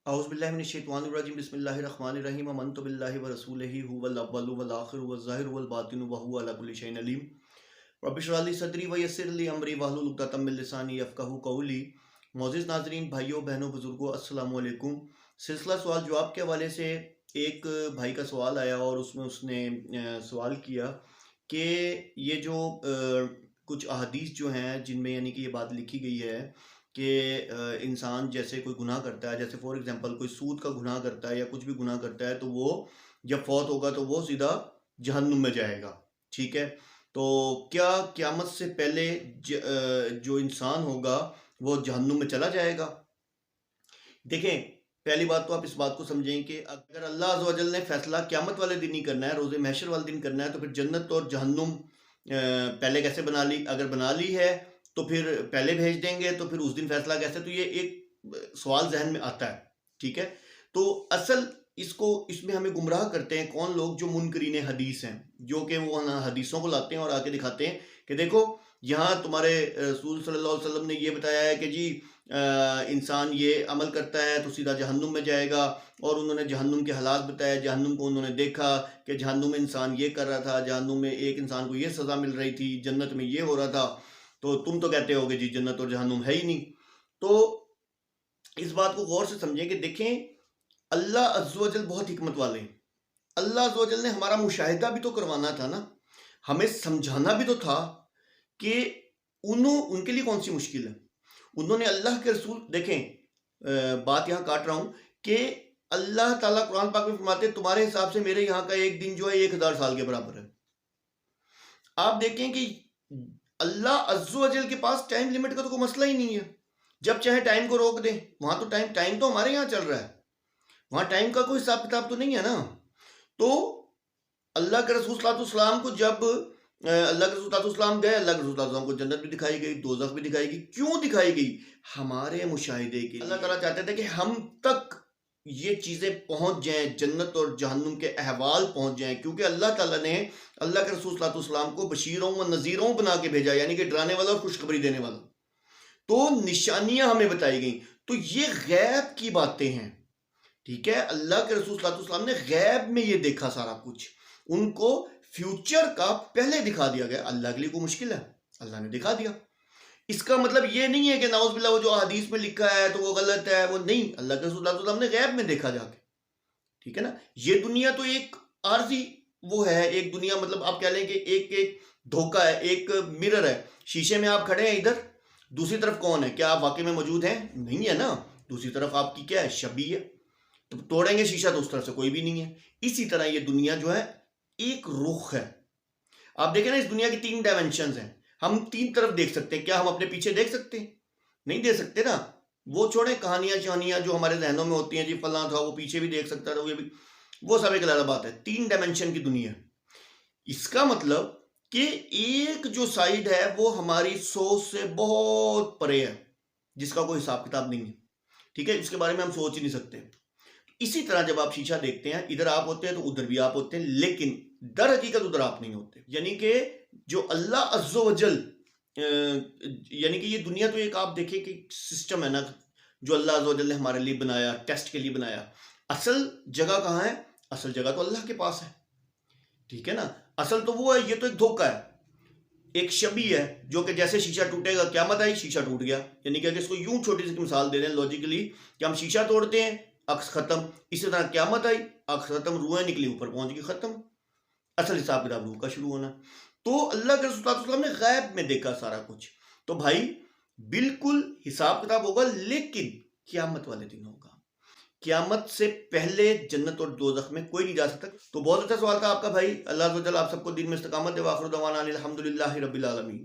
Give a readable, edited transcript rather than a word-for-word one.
اعوذ باللہ من الشیطان الرجیم بسم اللہ الرحمن الرحیم آمنت باللہ ورسولہ هو الاول والآخر والظاہر والباطن وهو علی کل شیء علیم رب اشرح لی صدری ویسر لی امری واحلل عقدۃ من لسانی یفقہوا قولی۔ معزز ناظرین، بھائیوں بہنوں بزرگوں، السلام علیکم۔ سلسلہ سوال جواب کے حوالے سے ایک بھائی کا سوال آیا اور اس میں اس نے سوال کیا کہ یہ جو کچھ احادیث جو ہیں جن میں یعنی کہ یہ بات لکھی گئی ہے کہ انسان جیسے کوئی گناہ کرتا ہے، جیسے فار ایگزامپل کوئی سود کا گناہ کرتا ہے یا کچھ بھی گناہ کرتا ہے تو وہ جب فوت ہوگا تو وہ سیدھا جہنم میں جائے گا، ٹھیک ہے؟ تو کیا قیامت سے پہلے جو انسان ہوگا وہ جہنم میں چلا جائے گا؟ دیکھیں، پہلی بات تو آپ اس بات کو سمجھیں کہ اگر اللہ عز و جل نے فیصلہ قیامت والے دن ہی کرنا ہے، روز محشر والے دن کرنا ہے، تو پھر جنت اور جہنم پہلے کیسے بنا لی؟ اگر بنا لی ہے تو پھر پہلے بھیج دیں گے تو پھر اس دن فیصلہ کیسے؟ تو یہ ایک سوال ذہن میں آتا ہے، ٹھیک ہے؟ تو اصل اس میں ہمیں گمراہ کرتے ہیں کون لوگ؟ جو منکرین حدیث ہیں، جو کہ وہ حدیثوں کو لاتے ہیں اور آ کے دکھاتے ہیں کہ دیکھو یہاں تمہارے رسول صلی اللہ علیہ وسلم نے یہ بتایا ہے کہ جی انسان یہ عمل کرتا ہے تو سیدھا جہنم میں جائے گا، اور انہوں نے جہنم کے حالات بتایا، جہنم کو انہوں نے دیکھا کہ جہنم میں انسان یہ کر رہا تھا، جہنم میں ایک انسان کو یہ سزا مل رہی تھی، جنت میں یہ ہو رہا تھا، تو تم تو کہتے ہو کہ جی جنت اور جہنم ہے ہی نہیں۔ تو اس بات کو غور سے سمجھیں کہ دیکھیں اللہ عز و جل بہت حکمت والے ہیں۔ اللہ عز و جل نے ہمارا مشاہدہ بھی تو کروانا تھا نا، ہمیں سمجھانا بھی تو تھا کہ ان کے لیے کون سی مشکل ہے۔ انہوں نے اللہ کے رسول، دیکھیں بات یہاں کاٹ رہا ہوں کہ اللہ تعالیٰ قرآن پاک میں فرماتے ہیں تمہارے حساب سے میرے یہاں کا ایک دن جو ہے 1000 سال کے برابر ہے۔ آپ دیکھیں کہ اللہ عز و جل کے پاس ٹائم لیمٹ کا تو کوئی مسئلہ ہی نہیں ہے، جب چاہے ٹائم کو روک دیں۔ وہاں تو ٹائم تو ہمارے یہاں چل رہا ہے، وہاں ٹائم کا کوئی حساب کتاب تو نہیں ہے نا۔ تو اللہ کے رسول صلی اللہ علیہ وسلم کو جب اللہ کے رسول صلی اللہ علیہ وسلم گئے، اللہ کے رسول صلی اللہ علیہ وسلم کو جنت بھی دکھائی گئی، دوزخ بھی دکھائی گئی۔ کیوں دکھائی گئی؟ ہمارے مشاہدے کے لیے۔ اللہ تعالیٰ چاہتے تھے کہ ہم تک یہ چیزیں پہنچ جائیں، جنت اور جہنم کے احوال پہنچ جائیں، کیونکہ اللہ تعالیٰ نے اللہ کے رسول صلی اللہ علیہ وسلم کو بشیروں و نذیروں بنا کے بھیجا، یعنی کہ ڈرانے والا اور خوشخبری دینے والا۔ تو نشانیاں ہمیں بتائی گئیں، تو یہ غیب کی باتیں ہیں، ٹھیک ہے؟ اللہ کے رسول صلی اللہ علیہ وسلم نے غیب میں یہ دیکھا سارا کچھ، ان کو فیوچر کا پہلے دکھا دیا گیا۔ اللہ کے لیے کوئی مشکل ہے؟ اللہ نے دکھا دیا۔ اس کا مطلب یہ نہیں ہے کہ نعوذ باللہ وہ جو حدیث میں لکھا ہے تو وہ غلط ہے، وہ نہیں۔ اللہ کے رسول صلی اللہ علیہ وسلم نے غیب میں دیکھا جا کے، ٹھیک ہے نا؟ یہ دنیا تو ایک عارضی وہ ہے، ایک دنیا مطلب آپ کہہ لیں کہ ایک دھوکہ ہے، ایک مرر ہے۔ شیشے میں آپ کھڑے ہیں ادھر، دوسری طرف کون ہے؟ کیا آپ واقعی میں موجود ہیں؟ نہیں ہے نا۔ دوسری طرف آپ کی کیا ہے؟ شبیہ ہے۔ تو توڑیں گے شیشہ تو اس طرف سے کوئی بھی نہیں ہے۔ اسی طرح یہ دنیا جو ہے ایک رخ ہے۔ آپ دیکھیں نا، اس دنیا کی 3 ڈائمنشنز ہیں، ہم 3 طرف دیکھ سکتے ہیں۔ کیا ہم اپنے پیچھے دیکھ سکتے ہیں؟ نہیں دیکھ سکتے نا۔ وہ چھوڑیں کہانیاں شہانیاں جو ہمارے ذہنوں میں ہوتی ہیں، جی فلاں تھا وہ پیچھے بھی دیکھ سکتا تھا، وہ سب ایک علیحدہ بات ہے۔ 3 ڈائمنشن کی دنیا۔ اس کا مطلب کہ ایک جو سائیڈ ہے وہ ہماری سوچ سے بہت پرے ہے، جس کا کوئی حساب کتاب نہیں ہے، ٹھیک ہے؟ اس کے بارے میں ہم سوچ ہی نہیں سکتے۔ اسی طرح جب آپ شیشہ دیکھتے ہیں، ادھر آپ ہوتے ہیں تو ادھر بھی آپ ہوتے ہیں، لیکن در حقیقت ادھر آپ نہیں ہوتے۔ یعنی کہ جو اللہ عز و جل، یعنی کہ یہ دنیا تو ایک آپ دیکھیں کہ سسٹم ہے نا جو اللہ عز و جل نے ہمارے لیے بنایا، ٹیسٹ کے لیے بنایا۔ اصل جگہ کہاں ہے؟ اصل جگہ تو اللہ کے پاس ہے، ٹھیک ہے نا؟ اصل تو وہ ہے، یہ تو ایک دھوکہ ہے، ایک شبیہ ہے جو کہ جیسے شیشہ ٹوٹے گا، قیامت آئی شیشہ ٹوٹ گیا۔ یعنی کہ اگر اس کو یوں چھوٹی سی مثال دے دیں لاجیکلی کہ ہم شیشہ توڑتے ہیں، عکس ختم۔ اسی طرح قیامت آئی، عکس ختم، روحیں نکلی اوپر پہنچ گئی، ختم۔ اصل حساب کتاب روح کا شروع ہونا۔ تو اللہ کے رسول صلی اللہ علیہ وسلم نے غیب میں دیکھا سارا کچھ۔ تو بھائی بالکل حساب کتاب ہوگا، لیکن قیامت والے دن ہوگا۔ قیامت سے پہلے جنت اور دوزخ میں کوئی نہیں جا سکتا۔ تو بہت اچھا سوال تھا آپ کا بھائی۔ اللہ عز و جل آپ سب کو دین میں استقامت دے۔ وآخر دعوانا ان الحمدللہ رب العالمین۔